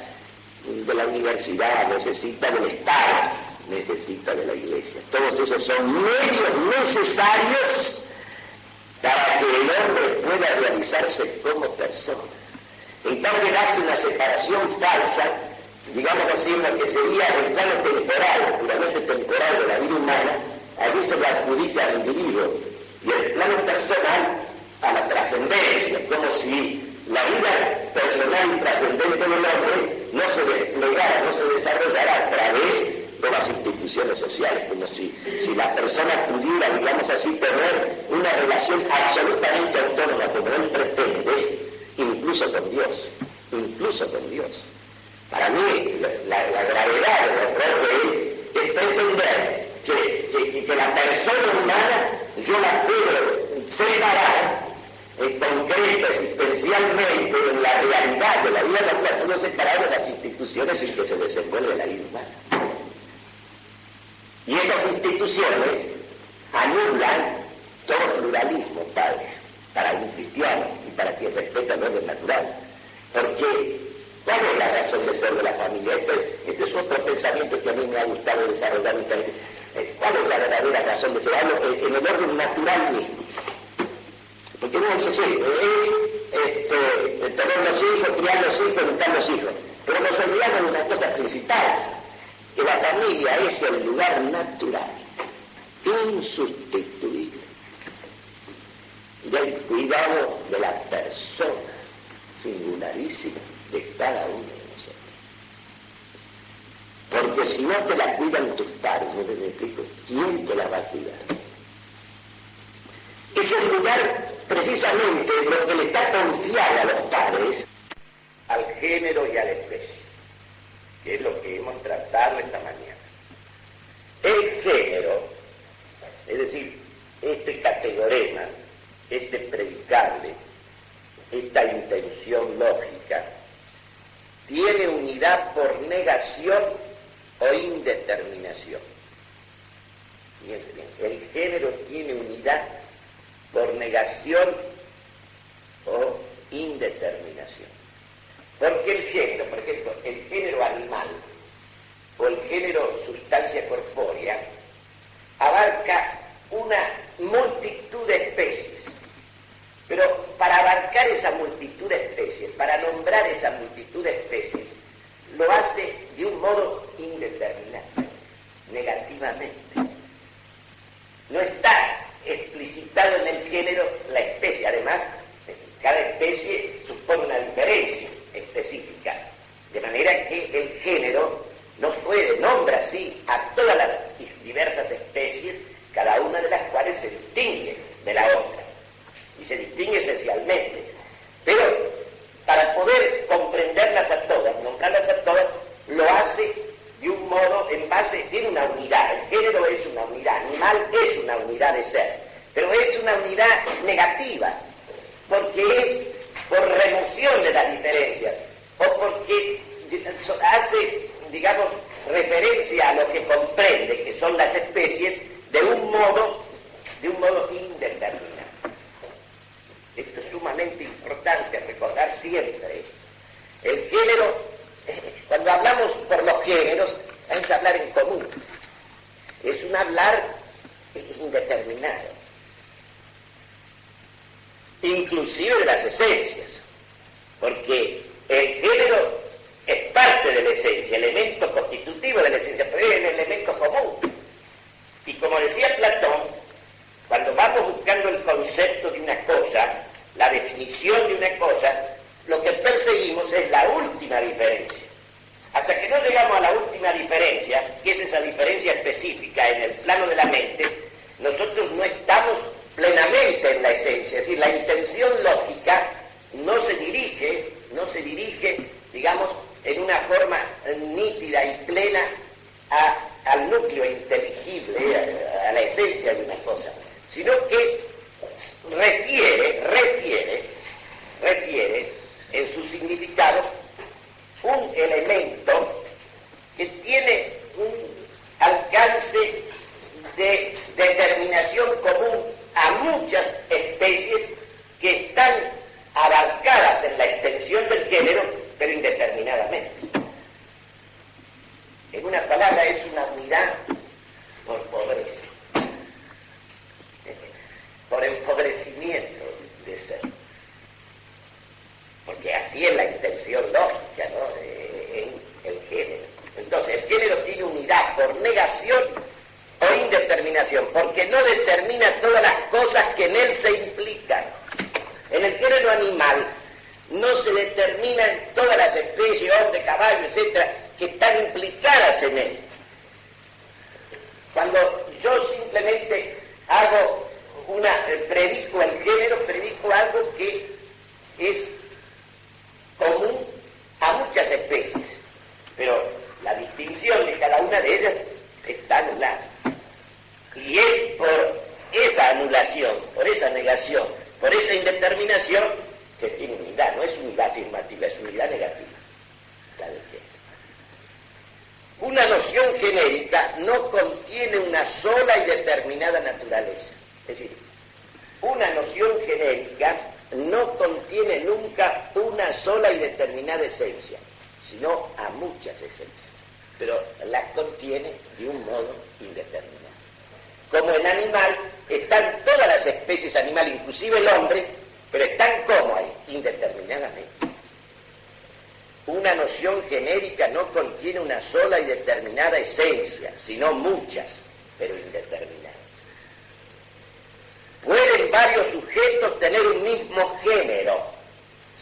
de la universidad, necesita del Estado, necesita de la iglesia. Todos esos son medios necesarios para que el hombre pueda realizarse como persona. En cambio, él hace una separación falsa, digamos así, en lo que sería el plano temporal, puramente temporal de la vida humana, allí se lo adjudica al individuo, y el plano personal a la trascendencia, como si la vida personal y trascendente del hombre no se desplegara, no se desarrollara a través de las instituciones sociales, como si la persona pudiera, digamos así, tener una relación absolutamente autónoma, como él pretende, incluso con Dios. Para mí, la gravedad del error de él es pretender que la persona humana yo la puedo separar concreto, existencialmente, en la realidad de la vida natural, puedo separar de las instituciones en que se desenvuelve la vida humana. Y esas instituciones anulan todo pluralismo, padre, para un cristiano y para quien respeta el orden natural. Porque, ¿cuál es la razón de ser de la familia? Este es otro pensamiento que a mí me ha gustado desarrollar. ¿Cuál es la verdadera razón de ser? En el orden natural mismo. Porque no es así, es tener los hijos, criar los hijos, educar los hijos. Pero nos olvidamos de una cosa principal, que la familia es el lugar natural, insustituible, del cuidado de la persona singularísima de cada uno de nosotros. Porque si no te la cuidan tus padres, no te explico, ¿quién te la va a cuidar? Es el lugar precisamente lo que le está confiado a los padres, al género y a la especie, que es lo que hemos tratado esta mañana. El género, es decir, este categorema, este predicable, esta intención lógica, tiene unidad por negación o indeterminación. Fíjense bien, el género tiene unidad por negación o indeterminación. Porque el género, por ejemplo, el género animal o el género sustancia corpórea abarca una multitud de especies. Pero para abarcar esa multitud de especies, para nombrar esa multitud de especies, lo hace de un modo indeterminado, negativamente. No está explicitado en el género la especie. Además, cada especie supone una diferencia específica, de manera que el género no nombra así a todas las diversas especies, cada una de las cuales se distingue de la otra, y se distingue esencialmente. Pero para poder comprenderlas a todas, nombrarlas a todas, lo hace de un modo en base, tiene una unidad. El género es una unidad, animal es una unidad de ser, pero es una unidad negativa, porque es por remoción de las diferencias, o porque hace, digamos, referencia a lo que comprende, que son las especies, de un modo indeterminado. Esto es sumamente importante recordar siempre. El género, cuando hablamos por los géneros, es hablar en común. Es un hablar indeterminado. Inclusive de las esencias. Porque el género es parte de la esencia, elemento constitutivo de la esencia, pero es el elemento común. Y como decía Platón, cuando vamos buscando el concepto de una cosa, la definición de una cosa, lo que perseguimos es la última diferencia. Hasta que no llegamos a la última diferencia, que es esa diferencia específica en el plano de la mente, nosotros no estamos plenamente en la esencia. Es decir, la intención lógica no se dirige, digamos, en una forma nítida y plena al núcleo inteligible, a la esencia de una cosa, sino que refiere en su significado un elemento que tiene un alcance de determinación común a muchas especies que están abarcadas en la extensión del género, pero indeterminadamente. En una palabra, es una unidad por pobreza, por empobrecimiento de ser. Porque así es la intención lógica, ¿no?, en el género. Entonces, el género tiene unidad por negación o indeterminación, porque no determina todas las cosas que en él se implican. En el género animal no se determinan todas las especies, hombre, caballo, etcétera, que están implicadas en él. Cuando yo simplemente predico el género, predico algo que es común a muchas especies, pero la distinción de cada una de ellas está anulada. Y es por esa anulación, por esa negación, por esa indeterminación que tiene unidad. No es unidad afirmativa, es unidad negativa, la del género. Una noción genérica no contiene una sola y determinada naturaleza. Es decir, una noción genérica no contiene nunca una sola y determinada esencia, sino a muchas esencias, pero las contiene de un modo indeterminado. Como en animal, están todas las especies animales, inclusive el hombre, pero están como ahí, indeterminadamente. Una noción genérica no contiene una sola y determinada esencia, sino muchas, pero indeterminadas. Pueden varios sujetos tener un mismo género,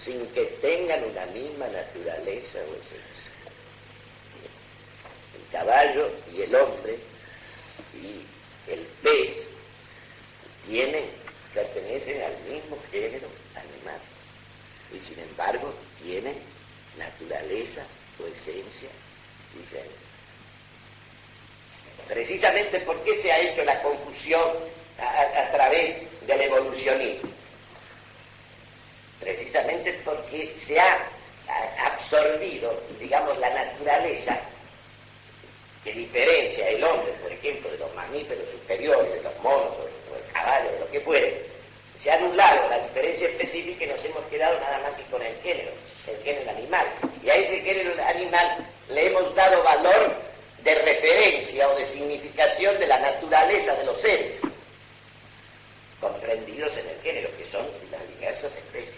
sin que tengan una misma naturaleza o esencia. El caballo y el hombre y el pez pertenecen al mismo género animal, y sin embargo tienen naturaleza o esencia diferente. Precisamente porque se ha hecho la confusión a través del evolucionismo. Precisamente porque se ha absorbido, digamos, la naturaleza que diferencia el hombre, por ejemplo, de los mamíferos superiores, de los monos, o del caballo, de lo que fuere. Se ha anulado la diferencia específica y nos hemos quedado nada más que con el género animal. Y a ese género animal le hemos dado valor de referencia o de significación de la naturaleza de los seres, comprendidos en el género, que son las diversas especies.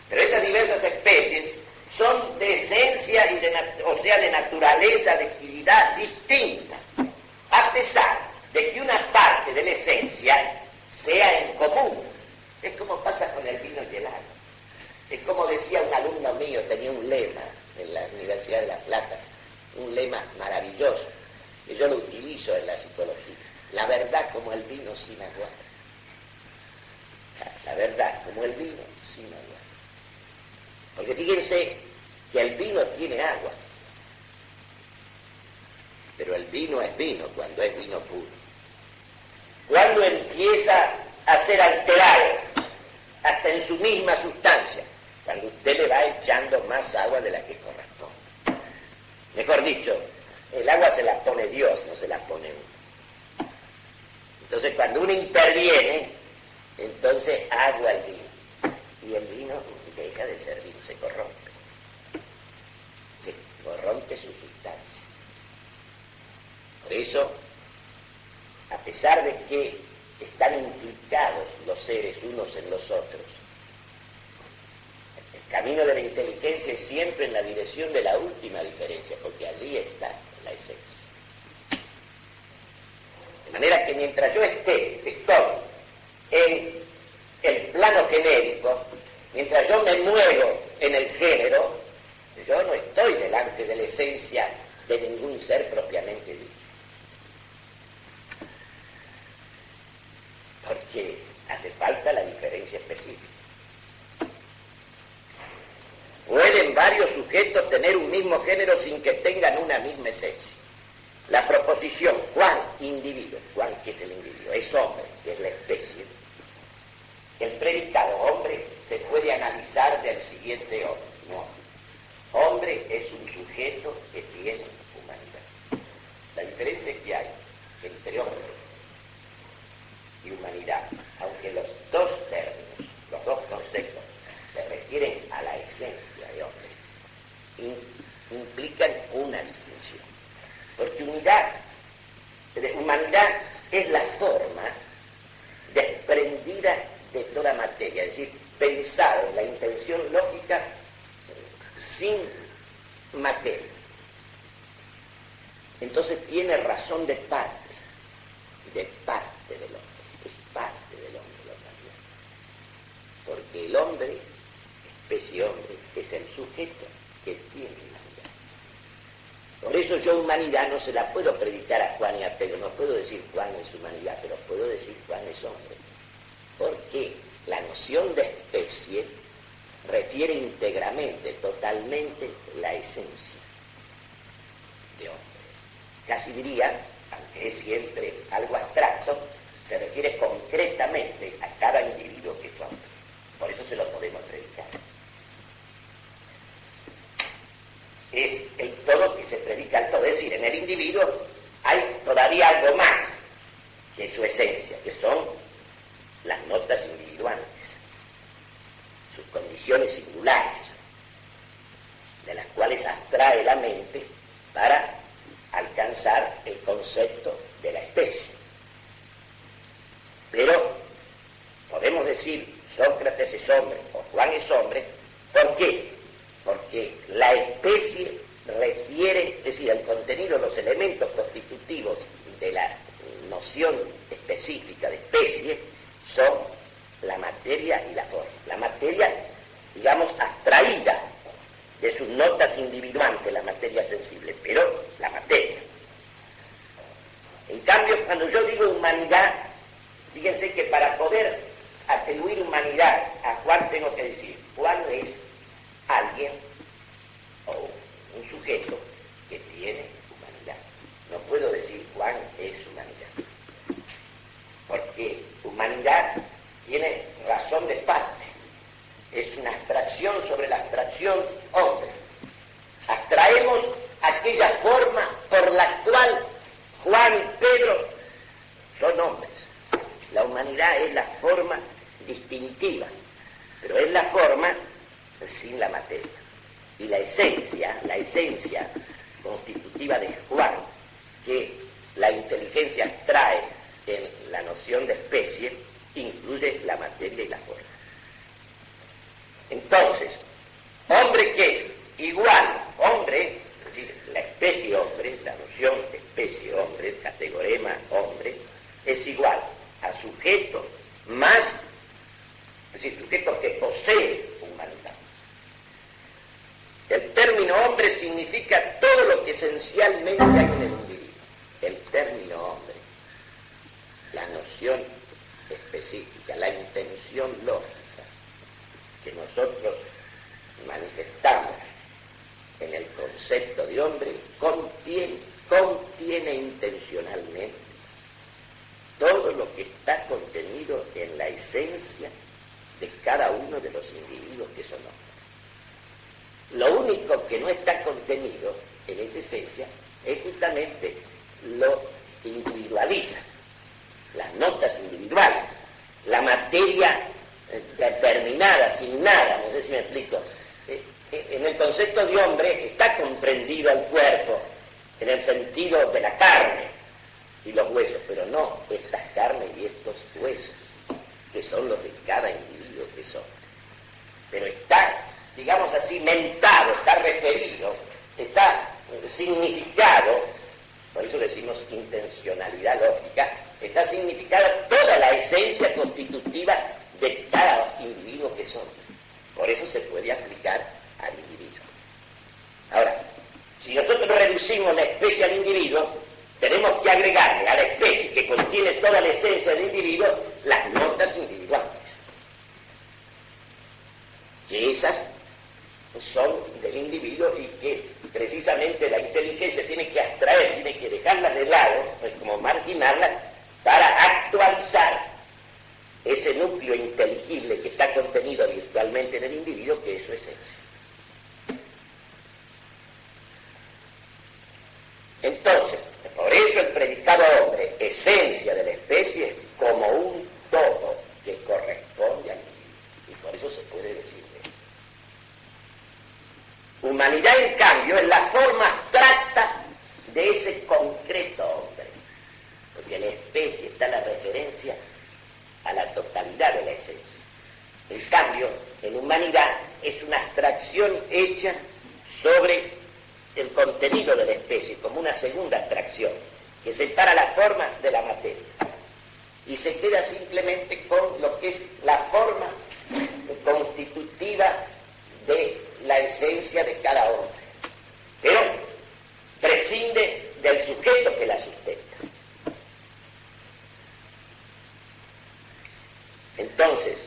Pero esas diversas especies son de esencia y de naturaleza, de actividad distinta, a pesar de que una parte de la esencia sea en común. Es como pasa con el vino y el agua. Es como decía un alumno mío, tenía un lema en la Universidad de La Plata, un lema maravilloso, que yo lo utilizo en la psicología: la verdad como el vino sin agua. La verdad como el vino sin agua. Porque fíjense que el vino tiene agua, pero el vino es vino cuando es vino puro. Cuando empieza a ser alterado, hasta en su misma sustancia, cuando usted le va echando más agua de la que corresponde. Mejor dicho, el agua se la pone Dios, no se la pone uno. Entonces, cuando uno interviene, entonces agua el vino. Y el vino deja de ser vino, se corrompe. Se corrompe su sustancia. Por eso, a pesar de que están implicados los seres unos en los otros, el camino de la inteligencia es siempre en la dirección de la última diferencia, porque allí está la esencia. De manera que mientras yo estoy en el plano genérico, mientras yo me muevo en el género, yo no estoy delante de la esencia de ningún ser propiamente dicho. Porque hace falta la diferencia específica. Pueden varios sujetos tener un mismo género sin que tengan una misma esencia. La proposición Juan individuo, Juan que es el individuo, es hombre, que es la especie. El predicado hombre se puede analizar del siguiente modo. Hombre es un sujeto que tiene humanidad. La diferencia que hay entre hombre y humanidad, aunque los dos términos, los dos conceptos, se refieren a la esencia de hombre, implican una distinción. Porque humanidad es la forma desprendida de toda materia, es decir, pensar en la intención lógica sin materia. Entonces tiene razón de parte del hombre. Es parte del hombre la humanidad. Porque el hombre, especie hombre, es el sujeto que tiene humanidad. Por eso yo humanidad no se la puedo predicar a Juan y a Pedro, no puedo decir Juan es humanidad, pero puedo decir Juan es hombre. Porque la noción de especie refiere íntegramente, totalmente la esencia de hombre. Casi diría, aunque es siempre algo abstracto, se refiere concretamente a cada individuo que es hombre. Por eso se lo podemos predicar. Es el todo que se predica al todo. Es decir, en el individuo hay todavía algo más que su esencia, que son las notas individuales, sus condiciones singulares, de las cuales abstrae la mente para alcanzar el concepto de la especie. Pero podemos decir Sócrates es hombre o Juan es hombre. ¿Por qué? Porque la especie refiere, es decir, el contenido, los elementos constitutivos de la noción específica de especie son la materia y la forma. La materia, digamos, abstraída de sus notas individuantes, la materia sensible, pero la materia. En cambio, cuando yo digo humanidad, fíjense que para poder atribuir humanidad a Juan tengo que decir, Juan es alguien o un sujeto que tiene humanidad. No puedo decir Juan es humanidad, porque humanidad tiene razón de parte. Es una abstracción sobre la abstracción hombre. Abstraemos aquella forma por la cual Juan y Pedro son hombres. La humanidad es la forma distintiva pero es la forma sin la materia. Y la esencia constitutiva de Juan, que la inteligencia extrae en la noción de especie, incluye la materia y la forma. Entonces, hombre que es igual, hombre, es decir, la especie hombre, la noción de especie hombre, categorema hombre, es igual a sujeto más, es decir, sujeto que posee humanidad. El término hombre significa todo lo que esencialmente hay en el individuo. El término hombre, la noción específica, la intención lógica que nosotros manifestamos en el concepto de hombre, contiene intencionalmente todo lo que está contenido en la esencia de cada uno de los individuos que son hombres. Lo único que no está contenido en esa esencia es justamente lo que individualiza, las notas individuales, la materia determinada, asignada, no sé si me explico. En el concepto de hombre está comprendido el cuerpo en el sentido de la carne y los huesos, pero no estas carnes y estos huesos, que son los de cada individuo que son. Pero está, digamos así, mentado, está referido, está significado, por eso decimos intencionalidad lógica, está significada toda la esencia constitutiva de cada individuo que son. Por eso se puede aplicar al individuo. Ahora, si nosotros reducimos la especie al individuo, tenemos que agregarle a la especie que contiene toda la esencia del individuo las notas individuales, que esas son del individuo y que precisamente la inteligencia tiene que abstraer, tiene que dejarlas de lado, pues como marginarlas, para actualizar ese núcleo inteligible que está contenido virtualmente en el individuo, que es su esencia. Entonces, por eso el predicado hombre, esencia de la especie, como un todo que corresponde al individuo. Y por eso se puede decir de él. Humanidad, en cambio, es la forma abstracta de ese concreto hombre. Porque en la especie está la referencia a la totalidad de la esencia. En cambio, en humanidad es una abstracción hecha sobre el contenido de la especie, como una segunda abstracción, que separa la forma de la materia. Y se queda simplemente con lo que es la forma constitutiva de la esencia de cada hombre. Pero prescinde del sujeto que la sustenta. Entonces,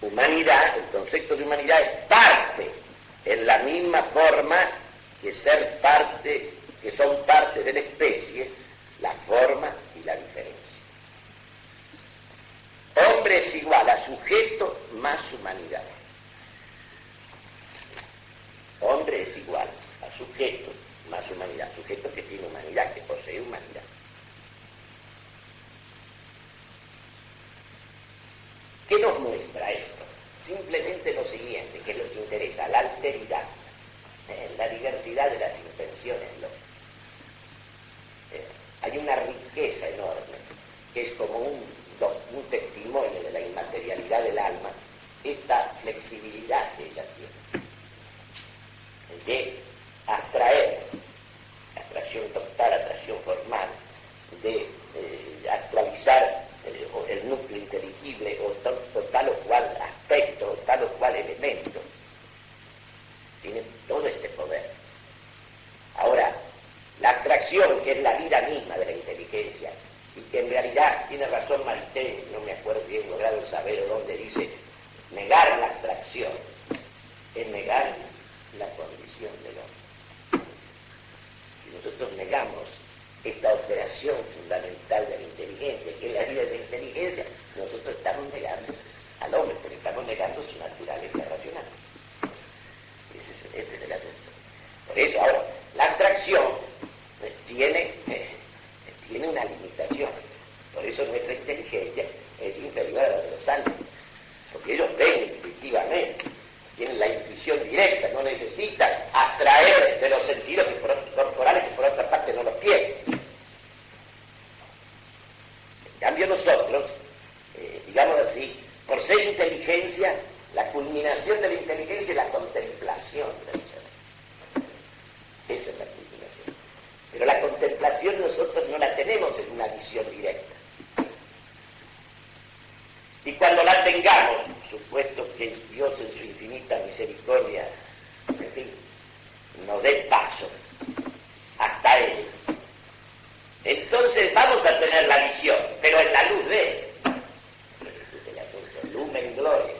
humanidad, el concepto de humanidad es parte, en la misma forma que ser parte, que son parte de la especie, la forma y la diferencia. Hombre es igual a sujeto más humanidad. Hombre es igual a sujeto más humanidad. Sujeto que tiene humanidad, que posee humanidad. ¿Qué nos muestra esto? Simplemente lo siguiente, que es lo que interesa, la alteridad, la diversidad de las intenciones lógicas. Hay una riqueza enorme, que es como un testimonio de la inmaterialidad del alma, esta flexibilidad que ella tiene, de abstraer, abstracción total, abstracción formal, de actualizar el núcleo inteligible o tal o cual aspecto, o tal o cual elemento. Tiene todo este poder. Ahora, la abstracción, que es la vida misma de la inteligencia, y que en realidad tiene razón Maritain, no me acuerdo si he logrado saber o dónde dice, negar la abstracción es negar la condición del hombre. Si nosotros negamos esta operación fundamental de la inteligencia, que es la vida de la inteligencia, nosotros estamos negando al hombre, porque estamos negando su naturaleza racional. Este es el asunto. Por eso, ahora, la abstracción tiene una limitación. Por eso nuestra inteligencia es inferior a la de los ángeles. Porque ellos visión directa, no necesita abstraer de los sentidos corporales que por otra parte no los tiene. En cambio nosotros, digamos así, por ser inteligencia, la culminación de la inteligencia es la contemplación del ser. Esa es la culminación. Pero la contemplación nosotros no la tenemos en una visión directa. Y cuando la tengamos, supuesto que Dios en su infinita misericordia, en fin, nos dé paso hasta Él, entonces vamos a tener la visión, pero en la luz de Él. Ese es el asunto, lumen gloria.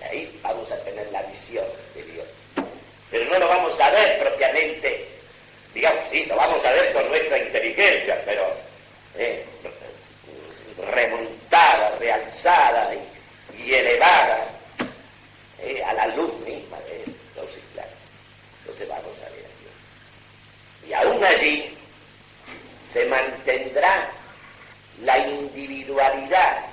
Ahí vamos a tener la visión de Dios. Pero no lo vamos a ver propiamente, digamos, sí, lo vamos a ver con nuestra inteligencia, pero remontada, realzada y elevada a la luz misma de Él. Entonces, claro, entonces vamos a ver a Dios. Y aún allí se mantendrá la individualidad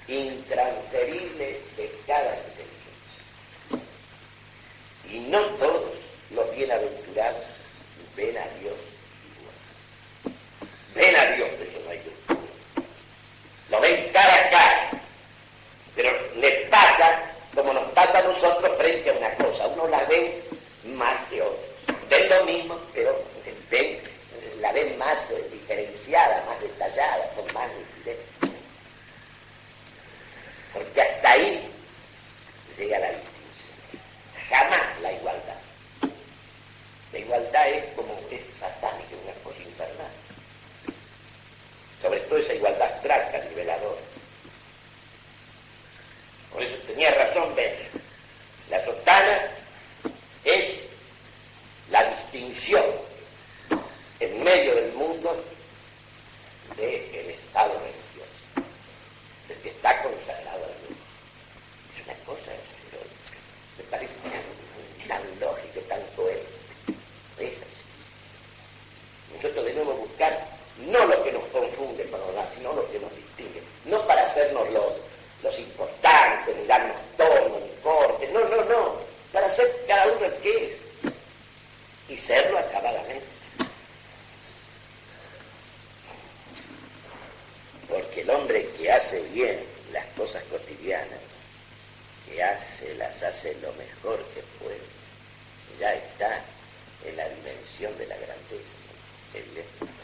intransferible de cada inteligencia. Y no todos los bienaventurados ven a Dios igual. Ven a Dios, eso no hay duda. Lo ven cara a cara, pero les pasa como nos pasa a nosotros frente a una cosa. Uno la ve más que otros. Ven lo mismo, pero la ven más diferenciada, más detallada, con más nitidez. Porque hasta ahí llega la distinción. Jamás la igualdad. La igualdad es como es satánica, una cosa infernal. Sobre todo esa igualdad abstracta, niveladora. Por eso tenía razón Benz. La sotana es la distinción en medio del mundo del estado religioso, del que está consagrado a Dios. Es una cosa, me parece tan lógico, tan coherente. Es así. Nosotros debemos buscar no lo que nos confunde con los demás, sino lo que nos distingue. No para hacernos los importantes, ni darnos tono, ni corte. No. Para ser cada uno el que es. Y serlo acabadamente. Porque el hombre que hace bien las cosas cotidianas, las hace lo mejor que puede, ya está en la dimensión de la grandeza. ¿Es evidente?